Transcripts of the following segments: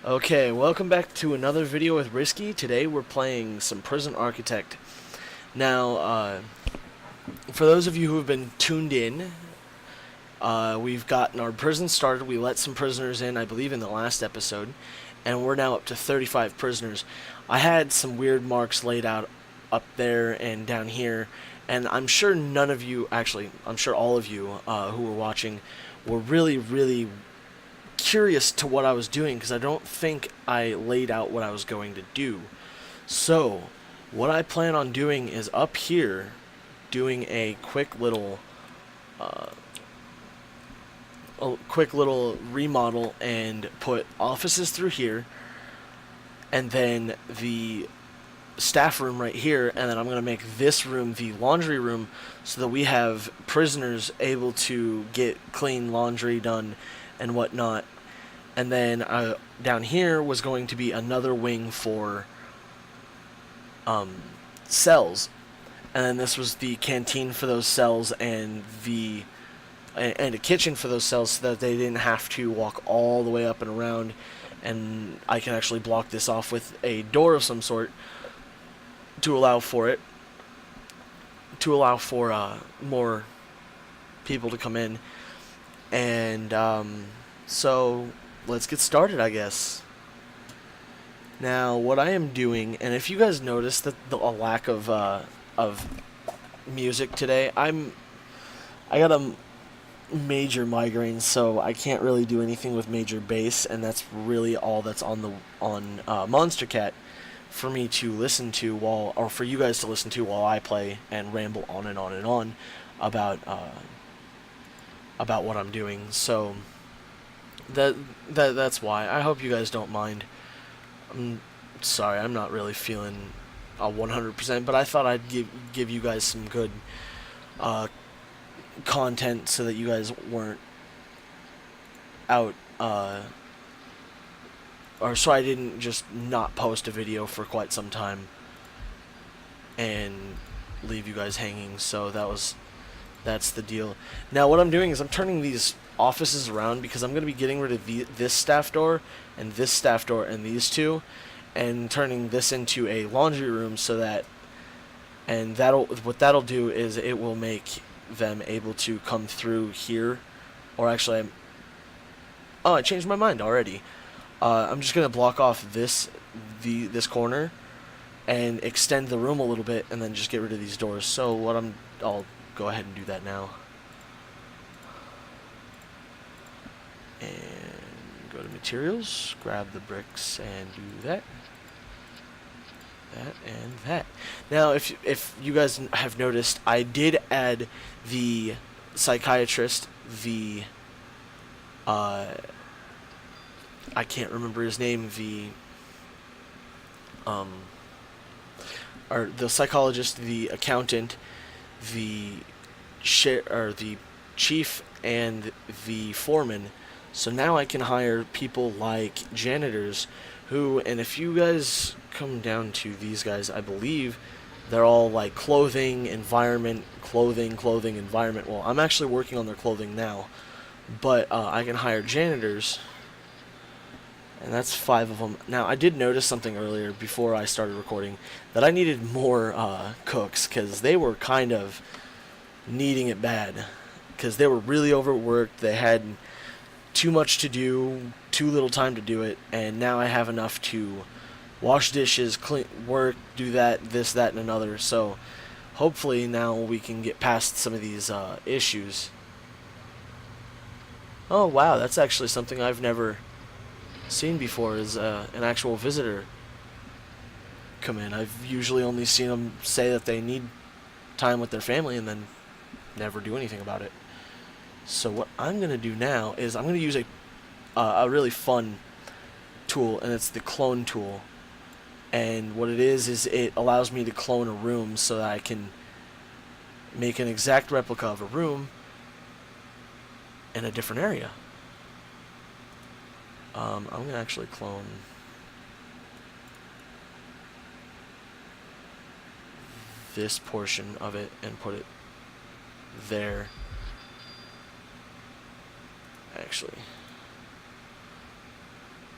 Okay, welcome back to another video with Risky. Today we're playing some Prison Architect. Now, for those of you who have been tuned in, we've gotten our prison started. We let some prisoners in, I believe, in the last episode, and we're now up to 35 prisoners. I had some weird marks laid out up there and down here, and I'm sure none of you, actually, I'm sure all of you who were watching were really curious to what I was doing because I don't think I laid out what I was going to do. So, what I plan on doing is up here doing a quick little remodel and put offices through here and then the staff room right here, and then I'm going to make this room the laundry room so that we have prisoners able to get clean laundry done and whatnot. And then down here was going to be another wing for cells, and then this was the canteen for those cells and a kitchen for those cells so that they didn't have to walk all the way up and around, and I can actually block this off with a door of some sort to allow for it, to allow for more people to come in. And so let's get started, I guess. Now, what I am doing, and if you guys notice that a lack of music today, I got a major migraine, so I can't really do anything with major bass, and that's really all that's on Monster Cat for me to listen to or for you guys to listen to while I play and ramble on and on and on about what I'm doing. So that's why. I hope you guys don't mind. I'm sorry, I'm not really feeling 100%, but I thought I'd give you guys some good content so that you guys weren't out, or so I didn't just not post a video for quite some time and leave you guys hanging. So that's the deal. Now what I'm doing is I'm turning these offices around because I'm going to be getting rid of this staff door and this staff door and these two, and turning this into a laundry room so that, and what that'll do is it will make them able to come through here, or actually, I changed my mind already. I'm just going to block off this corner and extend the room a little bit and then just get rid of these doors. So I'll go ahead and do that now. And go to materials, grab the bricks, and do that, and that. Now, if you guys have noticed, I did add the psychiatrist, I can't remember his name, or the psychologist, the accountant, the the chief, and the foreman. So now I can hire people like janitors who, and if you guys come down to these guys, I believe they're all like clothing, environment, clothing, environment. Well, I'm actually working on their clothing now, but I can hire janitors, and that's 5 of them. Now, I did notice something earlier before I started recording, that I needed more cooks, because they were kind of needing it bad, because they were really overworked. They had too much to do, too little time to do it, and now I have enough to wash dishes, clean, work, do that, this, that, and another. So hopefully now we can get past some of these issues. Oh wow, that's actually something I've never seen before, is an actual visitor come in. I've usually only seen them say that they need time with their family and then never do anything about it. So what I'm going to do now is I'm going to use a really fun tool, and it's the clone tool. And what it is it allows me to clone a room so that I can make an exact replica of a room in a different area. I'm going to actually clone this portion of it and put it there. Actually,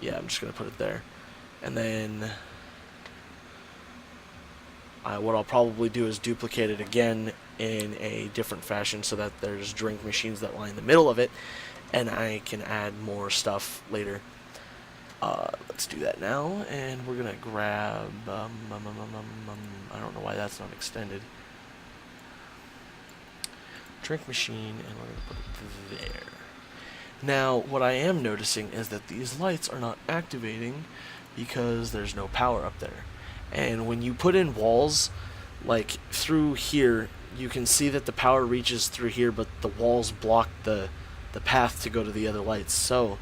Yeah, I'm just going to put it there. And then what I'll probably do is duplicate it again in a different fashion so that there's drink machines that line the middle of it, and I can add more stuff later. Let's do that now, and we're going to grab... I don't know why that's not extended. Drink machine, and we're going to put it there. Now, what I am noticing is that these lights are not activating because there's no power up there. And when you put in walls, like through here, you can see that the power reaches through here, but the walls block the path to go to the other lights. So,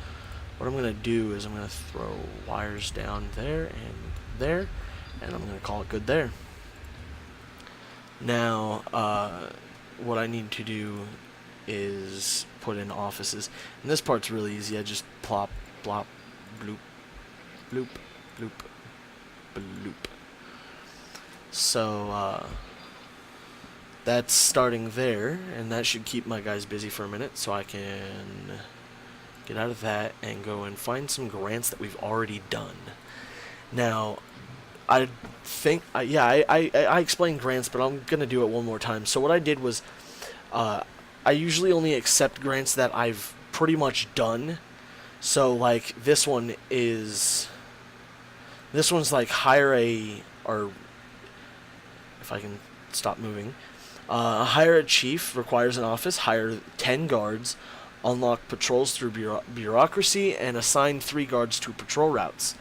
what I'm going to do is I'm going to throw wires down there, and I'm going to call it good there. Now, what I need to do is put in offices. And this part's really easy. I just plop, blop, bloop, bloop, bloop, bloop. So, that's starting there, and that should keep my guys busy for a minute, so I can get out of that and go and find some grants that we've already done. Now, I think, I explained grants, but I'm going to do it one more time. So what I did was, I usually only accept grants that I've pretty much done. So, like, this one's like hire or if I can stop moving, hire a chief, requires an office, hire 10 guards, unlock patrols through bureaucracy, and assign 3 guards to patrol routes.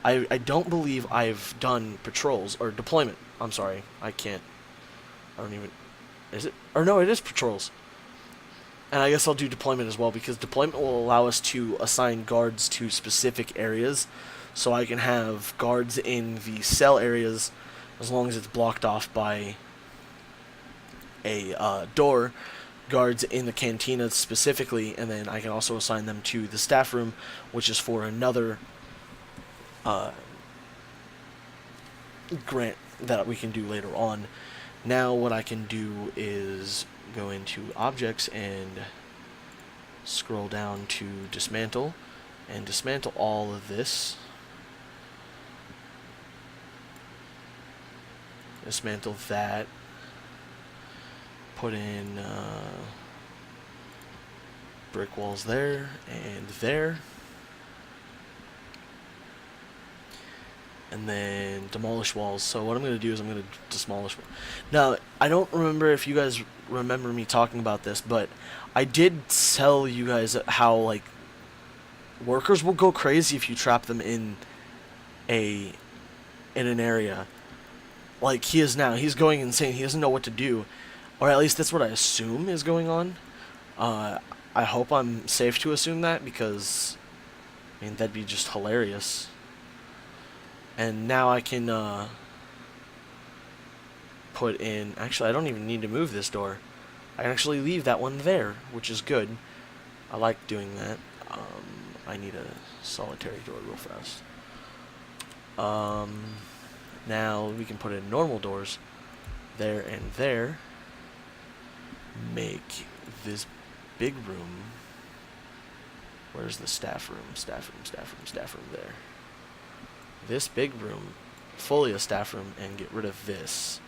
I don't believe I've done patrols, or deployment. I'm sorry, I don't even, is it? Or no, it is patrols. And I guess I'll do deployment as well, because deployment will allow us to assign guards to specific areas. So I can have guards in the cell areas as long as it's blocked off by a door, guards in the cantina specifically, and then I can also assign them to the staff room, which is for another grant that we can do later on. Now what I can do is go into objects and scroll down to dismantle, and dismantle all of this. Dismantle that. Put in brick walls there and there. And then demolish walls. So what I'm going to do is I'm going to demolish. Now, I don't remember if you guys remember me talking about this, but I did tell you guys how, like, workers will go crazy if you trap them in an area. Like he is now. He's going insane. He doesn't know what to do. Or at least that's what I assume is going on. I hope I'm safe to assume that, because, I mean, that'd be just hilarious. And now I can put in... Actually, I don't even need to move this door. I can actually leave that one there, which is good. I like doing that. I need a solitary door real fast. Now we can put in normal doors there and there. Make this big room. Where's the staff room? Staff room there. This big room, fully a staff room, and get rid of this.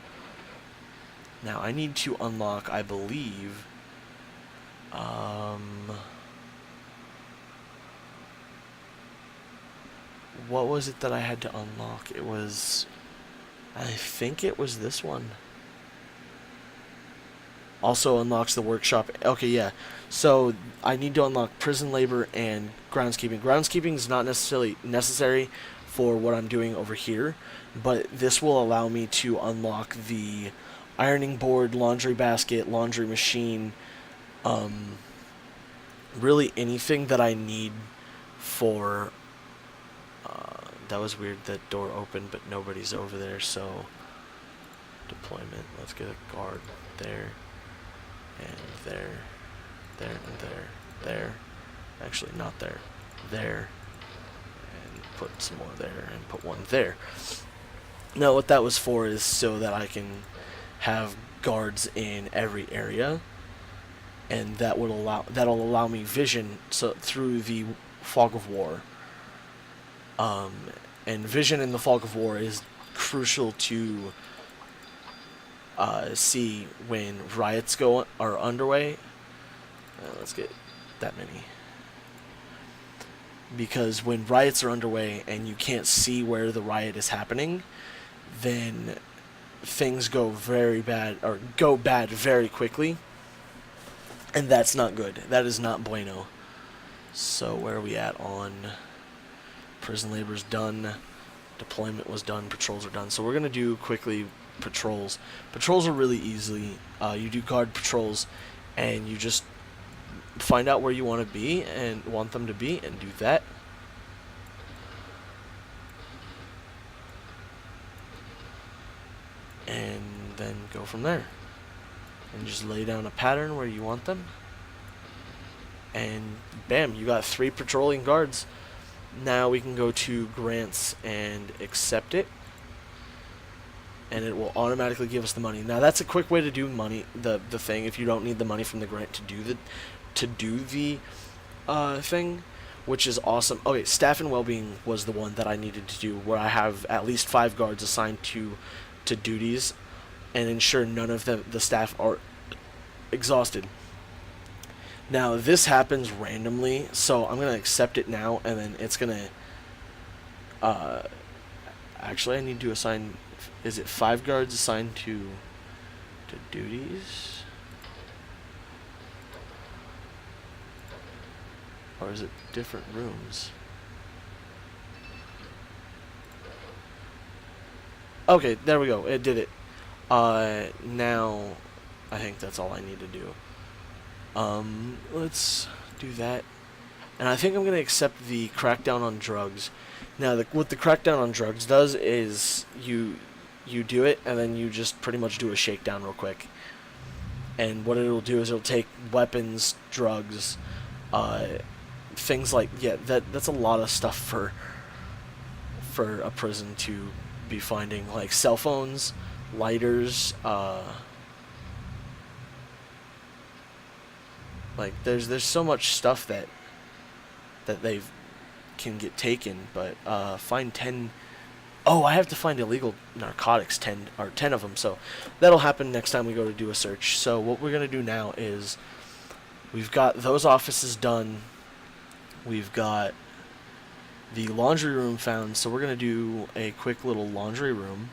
Now I need to unlock, I believe, what was it that I had to unlock? It was, I think it was this one. Also unlocks the workshop. Okay, yeah. So I need to unlock prison labor and groundskeeping. Groundskeeping is not necessarily necessary for what I'm doing over here, but this will allow me to unlock the ironing board, laundry basket, laundry machine, really anything that I need for... that was weird, that door opened, but nobody's over there, so... Deployment, let's get a guard there, and there, there, and there. Actually, not there. There. And put some more there, and put one there. Now, what that was for is so that I can have guards in every area, and that'll allow me vision through the fog of war. And vision in the fog of war is crucial to see when riots are underway. Let's get that many. Because when riots are underway and you can't see where the riot is happening, then things go very bad, or go bad very quickly, and that's not good. That is not bueno. So where are we at on prison labor's done, deployment was done, patrols are done. So we're gonna do quickly patrols. Patrols are really easy. You do guard patrols, and you just find out where you want to be and want them to be, and do that. And then go from there. And just lay down a pattern where you want them. And bam, you got 3 patrolling guards. Now we can go to grants and accept it. And it will automatically give us the money. Now that's a quick way to do money, the thing, if you don't need the money from the grant to do the thing, which is awesome. Okay, staff and well-being was the one that I needed to do, where I have at least 5 guards assigned to duties and ensure none of the staff are exhausted. Now this happens randomly, so I'm gonna accept it now, and then it's gonna actually I need to assign, is it 5 guards assigned to duties, or is it different rooms? Okay, there we go. It did it. Now I think that's all I need to do. Let's do that. And I think I'm going to accept the crackdown on drugs. Now, what the crackdown on drugs does is you do it, and then you just pretty much do a shakedown real quick. And what it'll do is it'll take weapons, drugs, things like, yeah, that's a lot of stuff for a prison to be finding, like cell phones, lighters, like there's so much stuff that they can get taken, but find 10. Oh, I have to find illegal narcotics, 10 of them. So that'll happen next time we go to do a search. So what we're gonna do now is we've got those offices done. We've got the laundry room found, so we're gonna do a quick little laundry room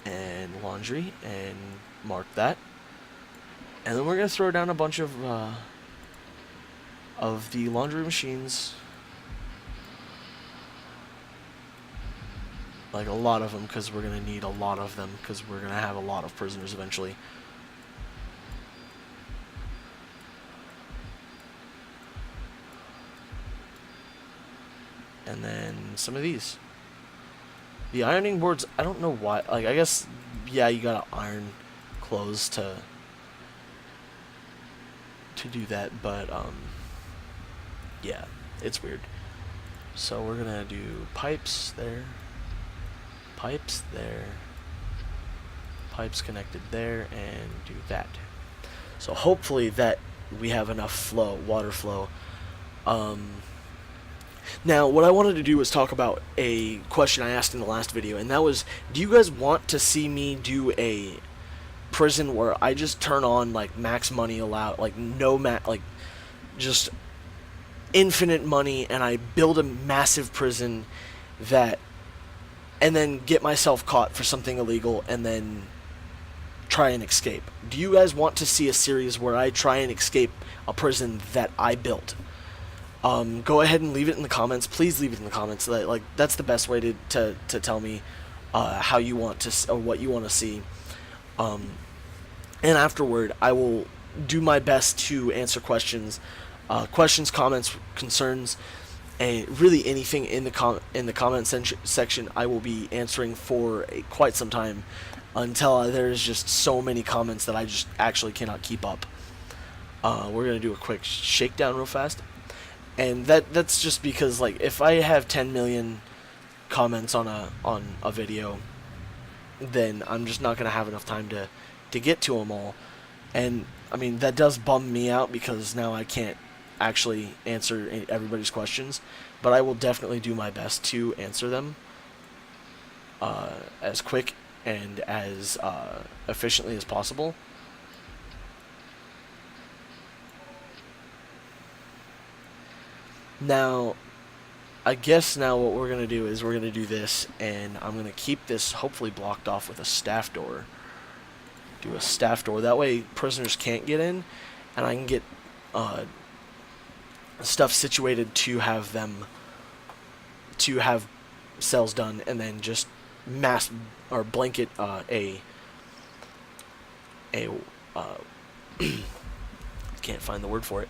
and laundry and mark that. And then we're going to throw down a bunch of the laundry machines. Like a lot of them, because we're going to need a lot of them, because we're going to have a lot of prisoners eventually. And then some of these. The ironing boards, I don't know why. Like, I guess, yeah, you got to iron clothes to do that, but yeah, it's weird. So we're gonna do pipes there, pipes connected there, and do that. So hopefully that we have enough flow, water flow. Now what I wanted to do was talk about a question I asked in the last video, and that was, do you guys want to see me do a prison where I just turn on like max money allowed, like like just infinite money, and I build a massive prison and then get myself caught for something illegal and then try and escape? Do you guys want to see a series where I try and escape a prison that I built? Go ahead and leave it in the comments. Please leave it in the comments. That's the best way to tell me how you want to, or what you want to see. And afterward, I will do my best to answer questions, comments, concerns, and really anything in the comment section. I will be answering for quite some time, until there's just so many comments that I just actually cannot keep up. We're gonna do a quick shakedown real fast, and that's just because, like, if I have 10 million comments on a video, then I'm just not gonna have enough time to get to them all. And I mean, that does bum me out, because now I can't actually answer everybody's questions, but I will definitely do my best to answer them as quick and as efficiently as possible. Now, I guess now what we're going to do is we're going to do this, and I'm going to keep this hopefully blocked off with a staff door. Do a staff door. That way prisoners can't get in, and I can get stuff situated to have cells done, and then just mass or blanket a can't find the word for it.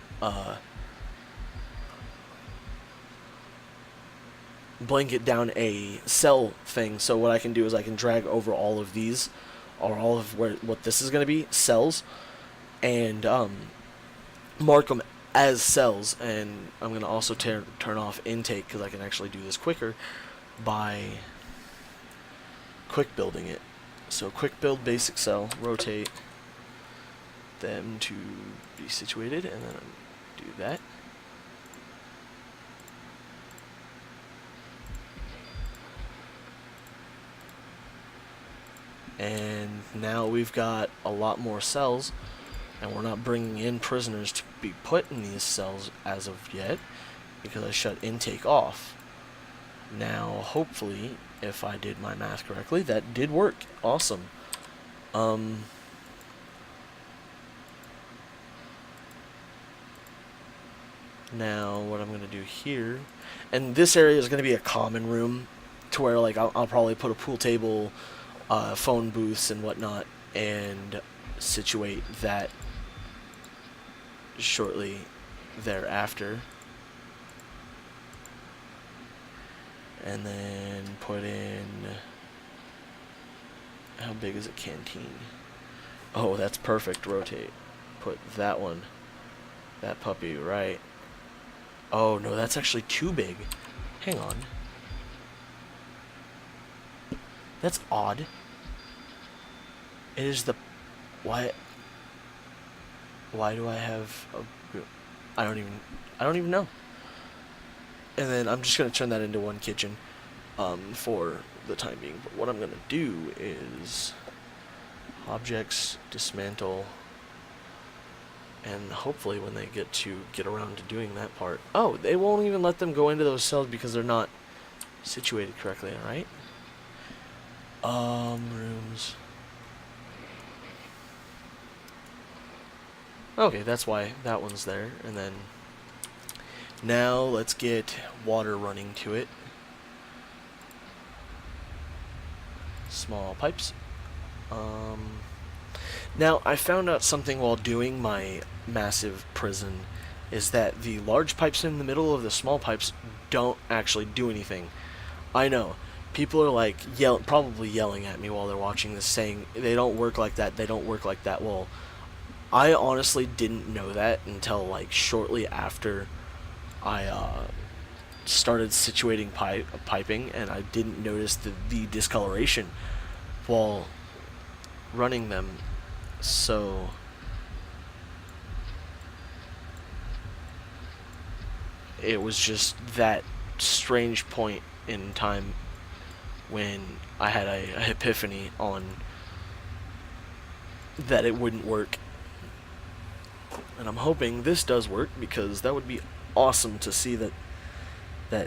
Blanket down a cell thing. So what I can do is I can drag over all of these, or all of what this is going to be, cells, and mark them as cells. And I'm going to also turn off intake, because I can actually do this quicker by quick building it. So quick build basic cell, rotate them to be situated, and then do that. And now we've got a lot more cells, and we're not bringing in prisoners to be put in these cells as of yet, because I shut intake off. Now, hopefully, if I did my math correctly, that did work. Awesome. Now, what I'm going to do here, and this area is going to be a common room, to where like I'll probably put a pool table, phone booths and whatnot, and situate that shortly thereafter. And then put in, how big is a canteen? Oh, that's perfect. Rotate. Put that one, that puppy, right. Oh no, that's actually too big. Hang on. That's odd. It is the... Why do I have a... I don't even know. And then I'm just going to turn that into one kitchen for the time being. But what I'm going to do is objects, dismantle, and hopefully when they get around to doing that part... Oh, they won't even let them go into those cells because they're not situated correctly, alright? Rooms. Okay, that's why that one's there. And then now let's get water running to it. Small pipes. Now I found out something while doing my massive prison, is that the large pipes in the middle of the small pipes don't actually do anything. I know. People are like probably yelling at me while they're watching this, saying they don't work like that, they don't work like that. Well, I honestly didn't know that until like shortly after I started situating piping, and I didn't notice the discoloration while running them. So it was just that strange point in time when I had a epiphany on that it wouldn't work. And I'm hoping this does work, because that would be awesome to see that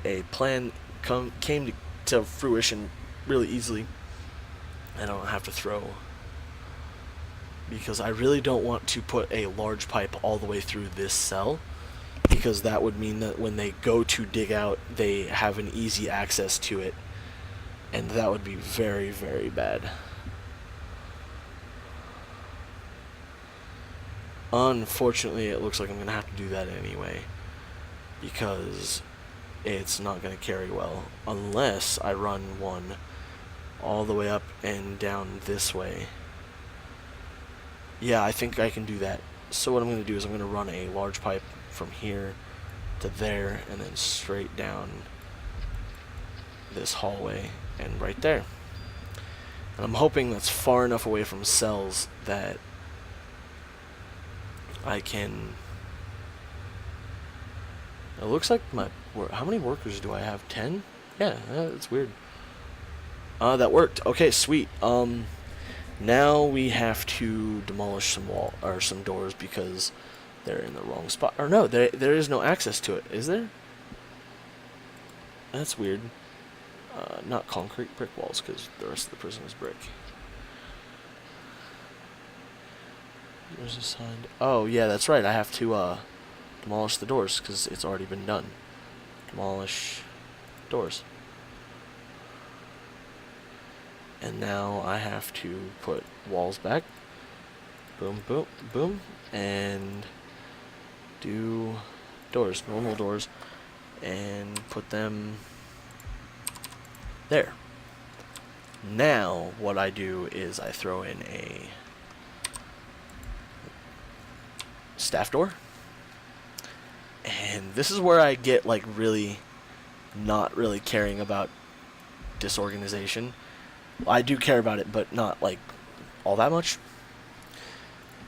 a plan came to fruition really easily, and I don't have to throw, because I really don't want to put a large pipe all the way through this cell, because that would mean that when they go to dig out, they have an easy access to it, and that would be very, very bad. Unfortunately, it looks like I'm going to have to do that anyway, because it's not going to carry well unless I run one all the way up and down this way. Yeah, I think I can do that. So what I'm going to do is I'm going to run a large pipe from here to there, and then straight down this hallway and right there. And I'm hoping that's far enough away from cells that I can It looks like how many workers do I have? 10? Yeah, that's weird. That worked. Okay, sweet. Now we have to demolish some doors because they're in the wrong spot. Or no, there is no access to it. Is there? That's weird. Not concrete, brick walls, because the rest of the prison is brick. There's assigned. Oh yeah, that's right. I have to demolish the doors because it's already been done. Demolish doors. And now I have to put walls back. Boom, boom, boom. And do doors, normal doors. And put them there. Now what I do is I throw in a staff door. And this is where I get like really not really caring about disorganization. I do care about it, but not like all that much,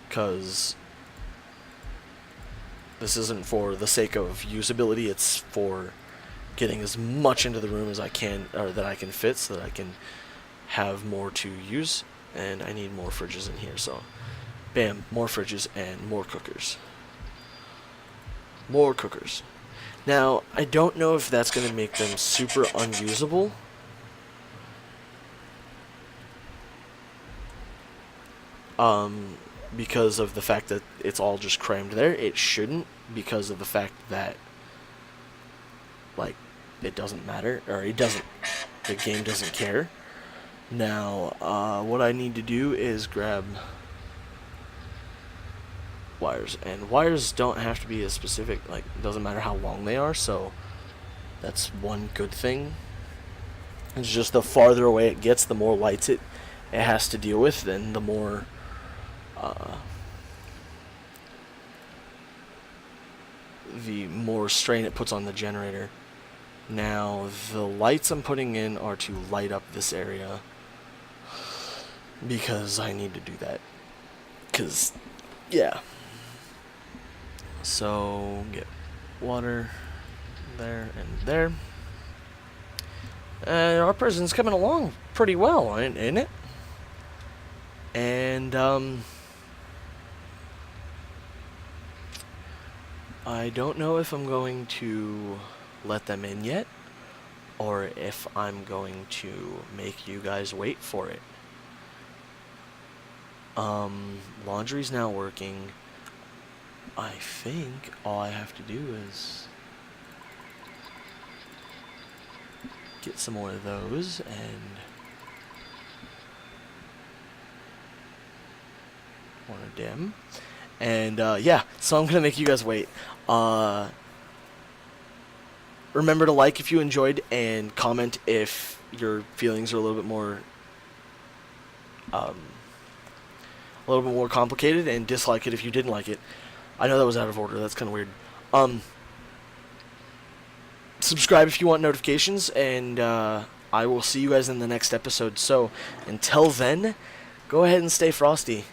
because this isn't for the sake of usability. It's for getting as much into the room as I can, or that I can fit, so that I can have more to use. And I need more fridges in here, so bam, more fridges and more cookers. More cookers. Now, I don't know if that's going to make them super unusable. Because of the fact that it's all just crammed there. It shouldn't, because of the fact that, like, it doesn't matter, or the game doesn't care. Now, what I need to do is grab wires, and wires don't have to be as specific, like, it doesn't matter how long they are, so that's one good thing. It's just the farther away it gets, the more lights it has to deal with, then the more strain it puts on the generator. Now, the lights I'm putting in are to light up this area, because I need to do that. Because, yeah. So, get water there and there. And our prison's coming along pretty well, ain't it? And, I don't know if I'm going to let them in yet, or if I'm going to make you guys wait for it. Laundry's now working. I think all I have to do is get some more of those and want to dim. And yeah, so I'm gonna make you guys wait. Remember to like if you enjoyed, and comment if your feelings are a little bit more complicated, and dislike it if you didn't like it. I know that was out of order. That's kind of weird. Subscribe if you want notifications, and I will see you guys in the next episode. So until then, go ahead and stay frosty.